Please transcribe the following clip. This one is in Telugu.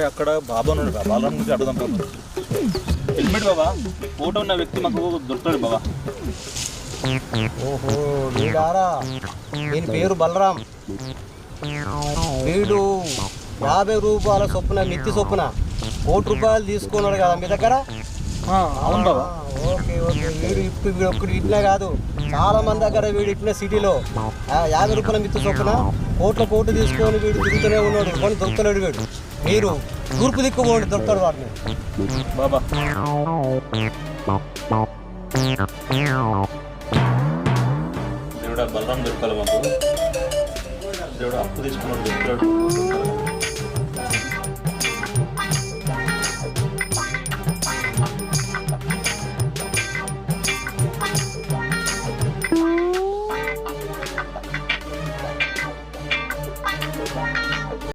అక్కడ బాబా ఉన్నాడు బాబా గురించి అడుగుదాం బాబా. హెల్మెట్ బాబా, ఫోటో ఉన్న వ్యక్తి మాకు దొరుకుతాడు బాబా. ఓహో వీడారా, దీని పేరు బలరాం. వీడు 50 రూపాయల చొప్పున మిత్తి చొప్పున ₹1,00,00,000 తీసుకున్నాడు కదా మీ దగ్గర. అవును బాబా. ఓకే ఓకే, వీడు ఒక్కడు ఇట్లా కాదు, చాలా మంది దగ్గర వీడు ఇట్లా సిటీలో 50 రూపాయల మిత్తి చొప్పున కోట్లు తీసుకొని వీడు తిరుగుతూనే ఉన్నాడు, కానీ దొరకలేడు వీడు. మీరు తూర్పు దిక్కు పోండి, దొరుకుతాడు వాడిని బాబా. దేవుడా బలరాం దొరకాలి మాకు. దేవుడు అప్పు తీసుకున్నాడు దొరుకుతాడు.